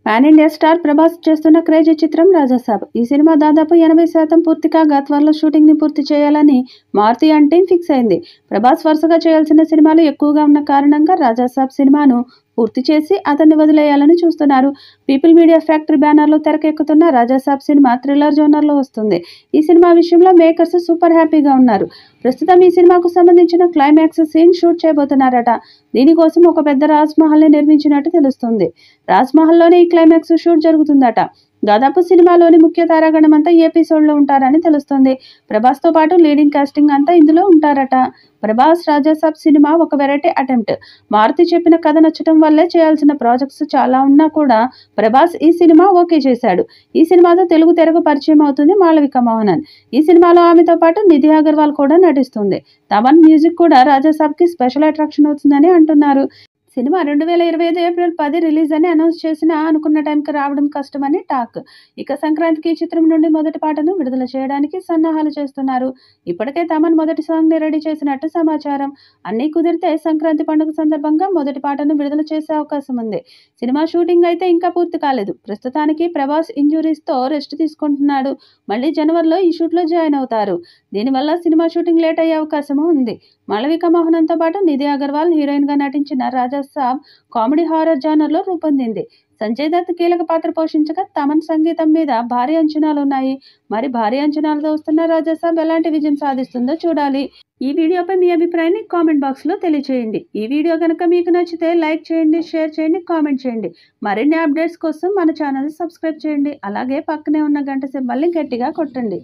Pan India star Prabhas చేస్తున్న crazy చిత్రం రాజాసాబ్. ఈ సినిమా దాదాపు 80% పూర్తి కాగా త్వరలో షూటింగ్ ని పూర్తి చేయాలని మారుతి అండ్ టీమ్ ఫిక్స్ అయింది. ప్రభాస్ వరుసగా చేయాల్సిన సినిమాలు ఎక్కువగా ఉన్న కారణంగా రాజాసాబ్ సినిమాను పూర్తి చేసి అతన్ని వదిలేయాలని చూస్తున్నారు. పీపుల్ మీడియా ఫ్యాక్టరీ బ్యానర్లో తెరకెక్కుతున్న రాజాసాబ్ సినిమా థ్రిల్లర్ జోనర్లో వస్తుంది. ఈ సినిమా విషయంలో మేకర్స్ సూపర్ హ్యాపీగా ఉన్నారు. ప్రస్తుతం ఈ సినిమాకు సంబంధించిన క్లైమాక్స్ సీన్ షూట్ చేయబోతున్నారట. దీనికోసం ఒక పెద్ద రాజ్ మహల్ ని నిర్మించినట్టు తెలుస్తుంది. రాజ్ మహల్లోనే ఈ క్లైమాక్స్ షూట్ జరుగుతుందట. దాదాపు సినిమాలోని ముఖ్య తారాగణం అంతా ఈ ఎపిసోడ్లో ఉంటారని తెలుస్తుంది. ప్రభాస్తో పాటు లీడింగ్ కాస్టింగ్ అంతా ఇందులో ఉంటారట. ప్రభాస్ రాజాసాబ్ సినిమా ఒక వెరైటీ అటెంప్ట్. మారుతి చెప్పిన కథ నచ్చటం వల్లే చేయాల్సిన ప్రాజెక్ట్స్ చాలా ఉన్నా కూడా ప్రభాస్ ఈ సినిమా ఓకే చేశాడు. ఈ సినిమాతో తెలుగు తెరకు పరిచయం అవుతుంది మాళవిక మోహనన్. ఈ సినిమాలో ఆమెతో పాటు నిధి అగర్వాల్ కూడా నటిస్తుంది. తమన్ మ్యూజిక్ కూడా రాజాసాబ్కి స్పెషల్ అట్రాక్షన్ అవుతుందని అంటున్నారు. సినిమా 2025 ఏప్రిల్ 10 రిలీజ్ అని అనౌన్స్ చేసినా అనుకున్న టైంకి రావడం కష్టమని టాక్. ఇక సంక్రాంతికి ఈ చిత్రం నుండి మొదటి పాటను విడుదల చేయడానికి సన్నాహాలు చేస్తున్నారు. ఇప్పటికే తమన్ మొదటి సాంగ్ ని రెడీ చేసినట్టు సమాచారం. అన్నీ కుదిరితే సంక్రాంతి పండుగ సందర్భంగా మొదటి పాటను విడుదల చేసే అవకాశం ఉంది. సినిమా షూటింగ్ అయితే ఇంకా పూర్తి కాలేదు. ప్రస్తుతానికి ప్రభాస్ ఇంజురీస్ తో రెస్ట్ తీసుకుంటున్నాడు. మళ్ళీ జనవరిలో ఈ షూట్లో జాయిన్ అవుతారు. దీనివల్ల సినిమా షూటింగ్ లేట్ అయ్యే అవకాశం ఉంది. మాళవిక మోహనన్తో పాటు నిధి అగర్వాల్ హీరోయిన్ గా నటించిన రాజాసాబ్ కామెడీ హారర్ జానర్లో రూపొందింది. సంజయ్ దత్ కీలక పాత్ర పోషించగా తమన్ సంగీతం మీద భారీ అంచనాలు ఉన్నాయి. మరి భారీ అంచనాలతో వస్తున్న రాజాసాబ్ ఎలాంటి విజయం సాధిస్తుందో చూడాలి. ఈ వీడియోపై మీ అభిప్రాయాన్ని కామెంట్ బాక్స్ లో తెలియజేయండి. ఈ వీడియో కనుక మీకు నచ్చితే లైక్ చేయండి, షేర్ చేయండి, కామెంట్ చేయండి. మరిన్ని అప్డేట్స్ కోసం మన ఛానల్ సబ్స్క్రైబ్ చేయండి. అలాగే పక్కనే ఉన్న గంట సింబల్ని గట్టిగా కొట్టండి.